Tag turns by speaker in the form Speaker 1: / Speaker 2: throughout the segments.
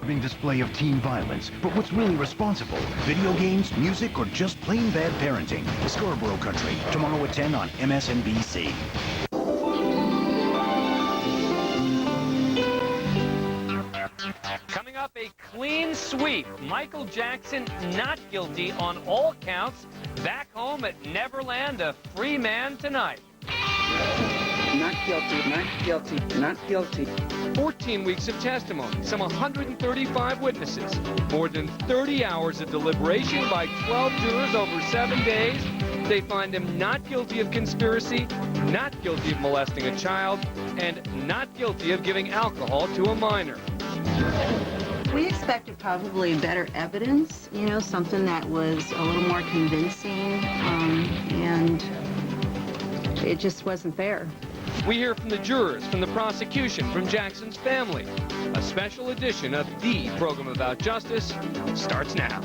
Speaker 1: disturbing display of teen violence. But what's really responsible? Video games, music, or just plain bad parenting? Scarborough Country, tomorrow at 10 on MSNBC.
Speaker 2: Coming up, a clean sweep. Michael Jackson not guilty on all counts. Back home at Neverland, a free man tonight.
Speaker 3: Not guilty, not guilty, not guilty.
Speaker 2: 14 weeks of testimony, some 135 witnesses, more than 30 hours of deliberation by 12 jurors over 7 days. They find him not guilty of conspiracy, not guilty of molesting a child, and not guilty of giving alcohol to a minor.
Speaker 4: We expected probably better evidence, you know, something that was a little more convincing, and it just wasn't there.
Speaker 2: We hear from the jurors, from the prosecution, from Jackson's family. A special edition of the program about justice starts now.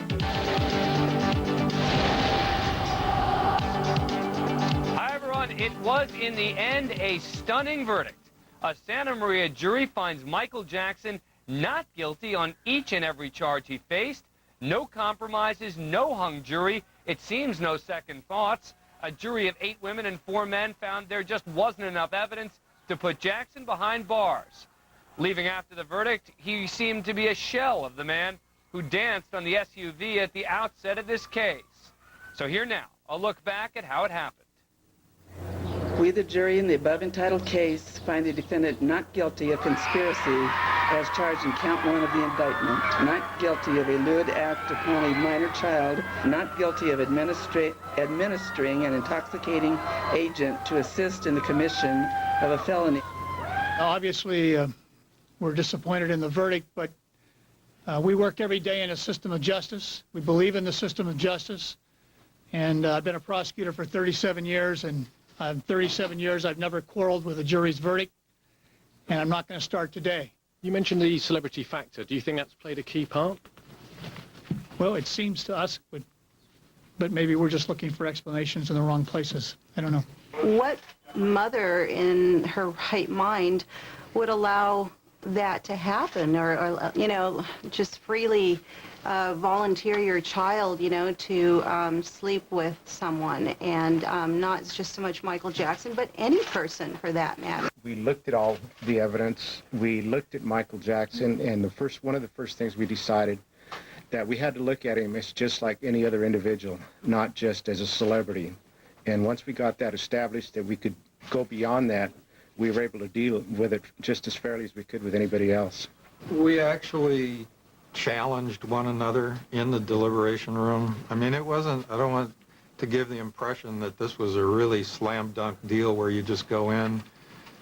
Speaker 2: Hi, everyone. It was, in the end, a stunning verdict. A Santa Maria jury finds Michael Jackson not guilty on each and every charge he faced. No compromises, no hung jury. It seems no second thoughts. A jury of 8 women and 4 men found there just wasn't enough evidence to put Jackson behind bars. Leaving after the verdict, he seemed to be a shell of the man who danced on the SUV at the outset of this case. So here now, a look back at how it happened.
Speaker 3: We, the jury, in the above entitled case, find the defendant not guilty of conspiracy as charged in count 1 of the indictment, not guilty of a lewd act upon a minor child, not guilty of administering an intoxicating agent to assist in the commission of a felony.
Speaker 5: Obviously, we're disappointed in the verdict, but we work every day in a system of justice. We believe in the system of justice, and I've been a prosecutor for 37 years, and 37 years I've never quarreled with a jury's verdict, and I'm not going to start today.
Speaker 6: You mentioned the celebrity factor. Do you think that's played a key part?
Speaker 5: Well, it seems to us, but maybe we're just looking for explanations in the wrong places. I don't know.
Speaker 4: What mother in her right mind would allow that to happen, or you know, just freely volunteer your child, you know, to sleep with someone, and not just so much Michael Jackson, but any person for that matter.
Speaker 7: We looked at all the evidence. We looked at Michael Jackson, and one of the first things we decided that we had to look at him as just like any other individual, not just as a celebrity. And once we got that established, that we could go beyond that, we were able to deal with it just as fairly as we could with anybody else.
Speaker 8: We actually challenged one another in the deliberation room. I mean, it wasn't, I don't want to give the impression that this was a really slam dunk deal where you just go in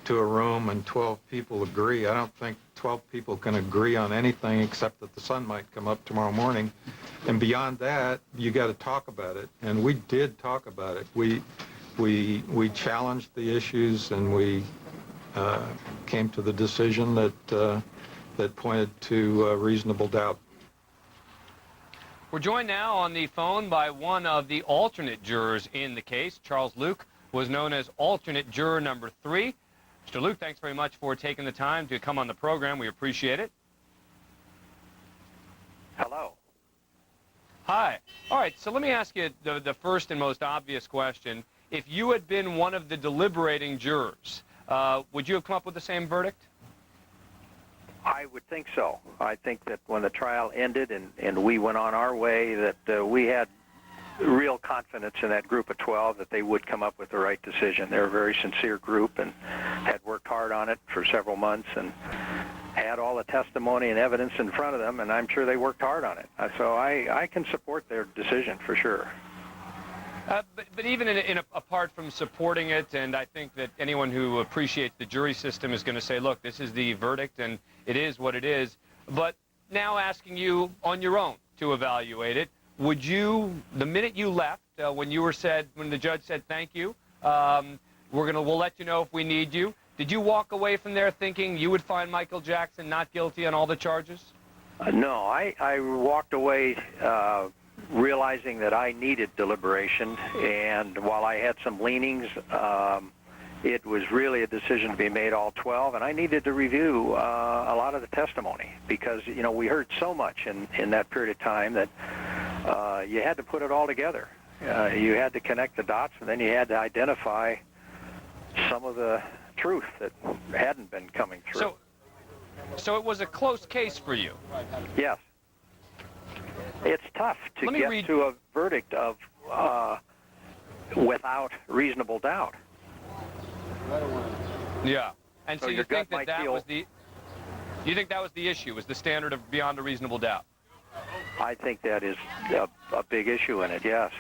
Speaker 8: to a room and 12 people agree. I don't think 12 people can agree on anything except that the sun might come up tomorrow morning. And beyond that, you got to talk about it. And we did talk about it. We challenged the issues, and we came to the decision that pointed to reasonable doubt.
Speaker 2: We're joined now on the phone by one of the alternate jurors in the case. Charles Luke was known as alternate juror number 3. Mr. Luke, thanks very much for taking the time to come on the program. We appreciate it.
Speaker 9: Hello.
Speaker 2: Hi. All right, so let me ask you the first and most obvious question. If you had been one of the deliberating jurors, would you have come up with the same verdict?
Speaker 9: I would think so. I think that when the trial ended and we went on our way, that we had real confidence in that group of 12 that they would come up with the right decision. They're a very sincere group and had worked hard on it for several months and had all the testimony and evidence in front of them, and I'm sure they worked hard on it. So I can support their decision for sure.
Speaker 2: But even apart from supporting it, and I think that anyone who appreciates the jury system is going to say, look, this is the verdict and it is what it is. But now asking you on your own to evaluate it, would you, the minute you left, when the judge said thank you, we'll let you know if we need you, did you walk away from there thinking you would find Michael Jackson not guilty on all the charges?
Speaker 9: No, I walked away realizing that I needed deliberation, and while I had some leanings, it was really a decision to be made all 12, and I needed to review a lot of the testimony because, you know, we heard so much in that period of time that you had to put it all together. You had to connect the dots, and then you had to identify some of the truth that hadn't been coming through.
Speaker 2: So it was a close case for you?
Speaker 9: Yes. It's tough to get to a verdict of without reasonable doubt.
Speaker 2: Yeah. And so you think
Speaker 9: gut
Speaker 2: that was the... You think that was the issue, was the standard of beyond a reasonable doubt?
Speaker 9: I think that is a big issue in it, yes.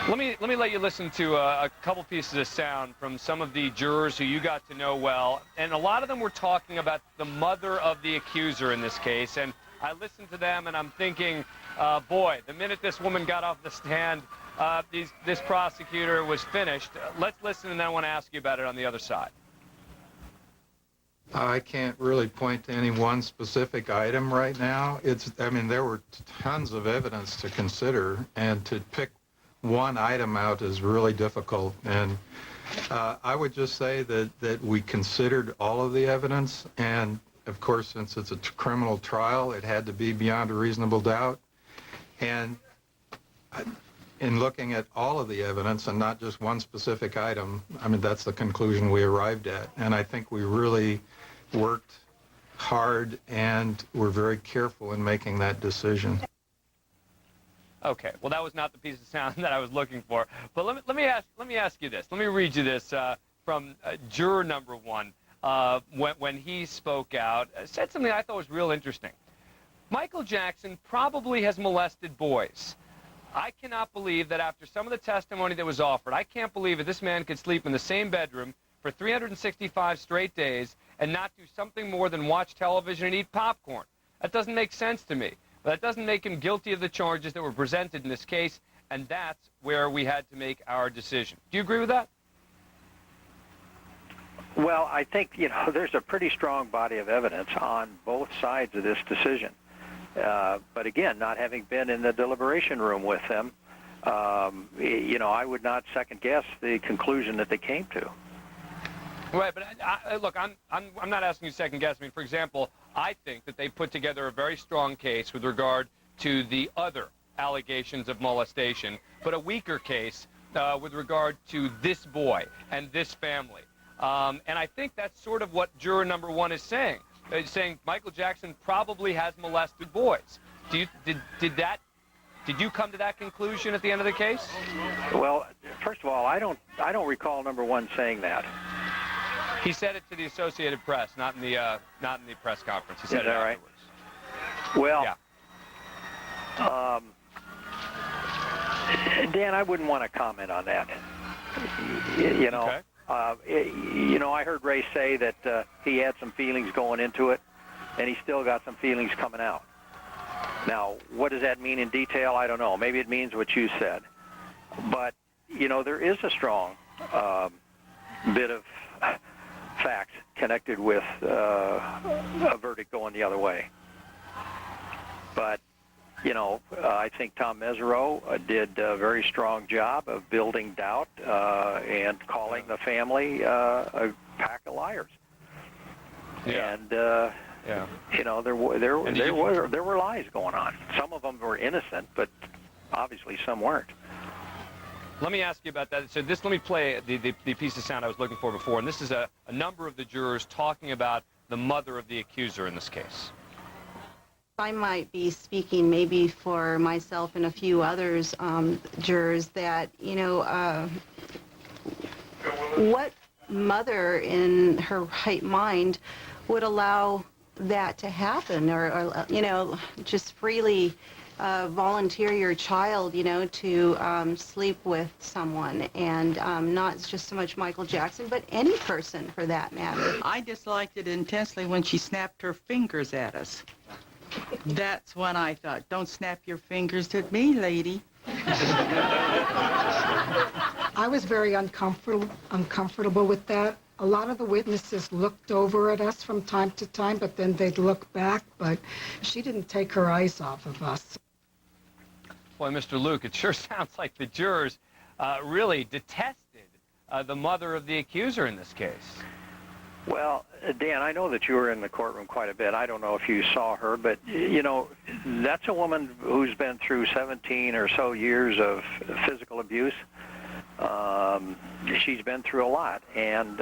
Speaker 2: Let me let you listen to a couple pieces of sound from some of the jurors who you got to know well, and a lot of them were talking about the mother of the accuser in this case, and I listened to them and I'm thinking, boy, the minute this woman got off the stand, this prosecutor was finished. Let's listen, and then I want to ask you about it on the other side.
Speaker 8: I can't really point to any one specific item right now. I mean, there were tons of evidence to consider, and to pick one item out is really difficult. And I would just say that we considered all of the evidence, and of course, since it's a criminal trial, it had to be beyond a reasonable doubt. And in looking at all of the evidence and not just one specific item, I mean, that's the conclusion we arrived at. And I think we really worked hard and were very careful in making that decision.
Speaker 2: Okay, well, that was not the piece of sound that I was looking for. But let me ask you this. Let me read you this from juror number 1. When he spoke out, said something I thought was real interesting. Michael Jackson probably has molested boys. I cannot believe that after some of the testimony that was offered, I can't believe that this man could sleep in the same bedroom for 365 straight days and not do something more than watch television and eat popcorn. That doesn't make sense to me. But that doesn't make him guilty of the charges that were presented in this case, and that's where we had to make our decision. Do you agree with that?
Speaker 9: Well, I think, you know, there's a pretty strong body of evidence on both sides of this decision. But again, not having been in the deliberation room with them, you know, I would not second guess the conclusion that they came to.
Speaker 2: Right, but look, I'm not asking you to second guess. I mean, for example, I think that they put together a very strong case with regard to the other allegations of molestation, but a weaker case with regard to this boy and this family. And I think that's sort of what juror number 1 is saying. He's saying Michael Jackson probably has molested boys. Did you come to that conclusion at the end of the case?
Speaker 9: Well, first of all, I don't recall number 1 saying that.
Speaker 2: He said it to the Associated Press, not in the press conference. He said it afterwards.
Speaker 9: Right? Well,
Speaker 2: yeah.
Speaker 9: Dan, I wouldn't want to comment on that. You know,
Speaker 2: okay.
Speaker 9: You know, I heard Ray say that he had some feelings going into it, and he still got some feelings coming out. Now, what does that mean in detail? I don't know. Maybe it means what you said. But, you know, there is a strong bit of facts connected with a verdict going the other way. But, you know, I think Tom Mesereau did a very strong job of building doubt and calling the family a pack of liars.
Speaker 2: Yeah.
Speaker 9: And you know, there were lies going on. Some of them were innocent, but obviously some weren't.
Speaker 2: Let me ask you about that. So let me play the piece of sound I was looking for before, and this is a number of the jurors talking about the mother of the accuser in this case.
Speaker 4: I might be speaking maybe for myself and a few others, jurors, that, you know, what mother in her right mind would allow that to happen, or you know, just freely volunteer your child, you know, to sleep with someone, and not just so much Michael Jackson, but any person for that matter.
Speaker 10: I disliked it intensely when she snapped her fingers at us. That's when I thought, don't snap your fingers at me, lady.
Speaker 11: I was very uncomfortable with that. A lot of the witnesses looked over at us from time to time, but then they'd look back, but she didn't take her eyes off of us.
Speaker 2: Boy, Mr. Luke, it sure sounds like the jurors really detested the mother of the accuser in this case?
Speaker 9: Well, Dan, I know that you were in the courtroom quite a bit. I don't know if you saw her, but, you know, that's a woman who's been through 17 or so years of physical abuse. She's been through a lot. And,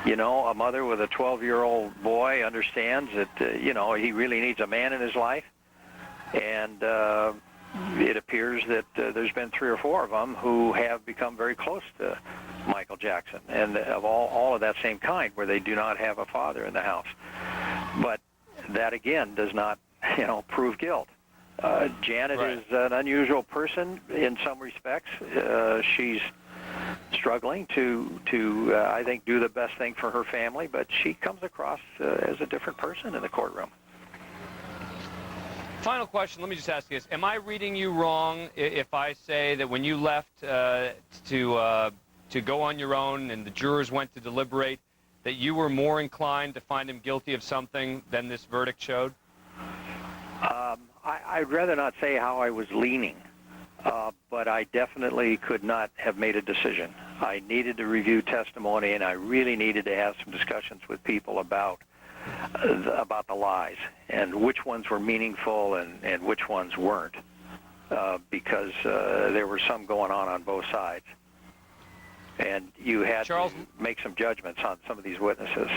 Speaker 9: you know, a mother with a 12-year-old boy understands that, you know, he really needs a man in his life. And it appears that there's been 3 or 4 of them who have become very close to Michael Jackson, and of all of that same kind, where they do not have a father in the house. But that, again, does not, you know, prove guilt. Janet is an unusual person in some respects. She's struggling to I think, do the best thing for her family, but she comes across as a different person in the courtroom.
Speaker 2: Final question, let me just ask you this. Am I reading you wrong if I say that when you left to go on your own and the jurors went to deliberate, that you were more inclined to find him guilty of something than this verdict showed?
Speaker 9: I'd rather not say how I was leaning, but I definitely could not have made a decision. I needed to review testimony, and I really needed to have some discussions with people about the lies and which ones were meaningful and which ones weren't, because there were some going on both sides. And you had to make some judgments on some of these witnesses.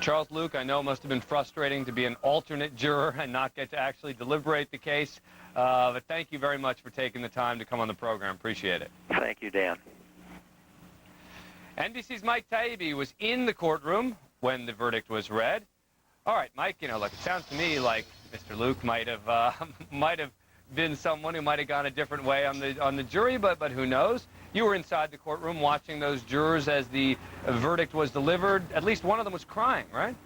Speaker 2: Charles Luke, I know it must have been frustrating to be an alternate juror and not get to actually deliberate the case, but thank you very much for taking the time to come on the program. Appreciate it.
Speaker 9: Thank you, Dan.
Speaker 2: NBC's Mike Taibbi was in the courtroom when the verdict was read. All right, Mike, you know, look, it sounds to me like Mr. Luke might have been someone who might have gone a different way on the jury, but who knows? You were inside the courtroom watching those jurors as the verdict was delivered. At least one of them was crying, right?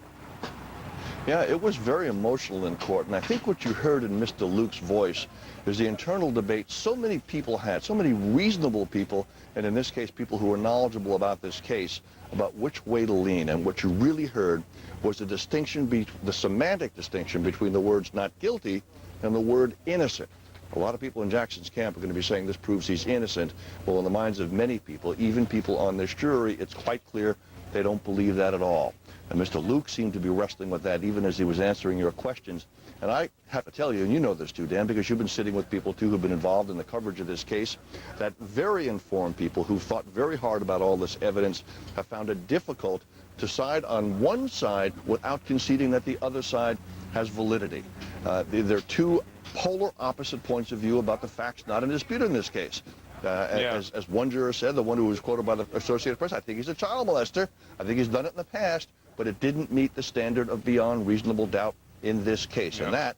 Speaker 12: Yeah, it was very emotional in court, and I think what you heard in Mr. Luke's voice is the internal debate so many people had, so many reasonable people, and in this case people who were knowledgeable about this case, about which way to lean. And what you really heard was the distinction, the semantic distinction between the words not guilty and the word innocent. A lot of people in Jackson's camp are going to be saying this proves he's innocent. Well, in the minds of many people, even people on this jury, it's quite clear they don't believe that at all. And Mr. Luke seemed to be wrestling with that even as he was answering your questions. And I have to tell you, and you know this too, Dan, because you've been sitting with people too who've been involved in the coverage of this case, that very informed people who thought very hard about all this evidence have found it difficult to side on one side without conceding that the other side has validity. There are two polar opposite points of view about the facts not in dispute in this case. As one juror said, the one who was quoted by the Associated Press, I think he's a child molester. I think he's done it in the past, but it didn't meet the standard of beyond reasonable doubt in this case. And that,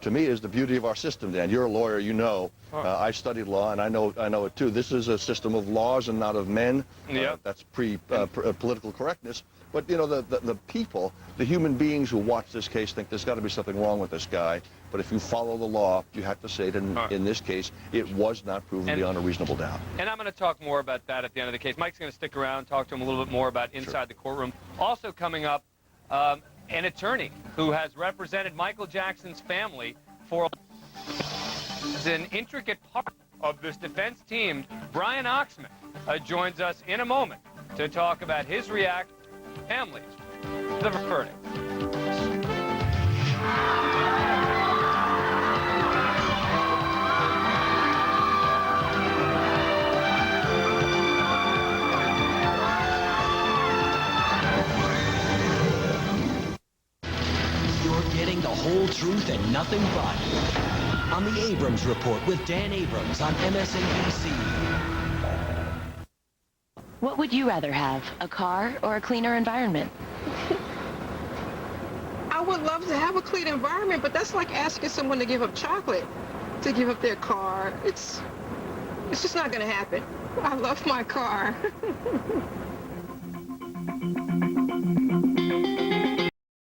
Speaker 12: to me, is the beauty of our system, Dan. You're a lawyer, you know. I studied law, and I know it too. This is a system of laws and not of men. That's political correctness. But, you know, the people, the human beings who watch this case think there's got to be something wrong with this guy. But if you follow the law, you have to say that in this case, it was not proven beyond a reasonable doubt.
Speaker 2: And I'm going to talk more about that at the end of the case. Mike's going to stick around, talk to him a little bit more about inside the courtroom. Also coming up, an attorney who has represented Michael Jackson's family for an intricate part of this defense team. Brian Oxman joins us in a moment to talk about his reaction to families, the verdict.
Speaker 13: Getting the whole truth and nothing but. On the Abrams Report with Dan Abrams on MSNBC.
Speaker 14: What would you rather have, a car or a cleaner environment?
Speaker 15: I would love to have a clean environment, but that's like asking someone to give up chocolate, to give up their car. It's just not going to happen. I love my car.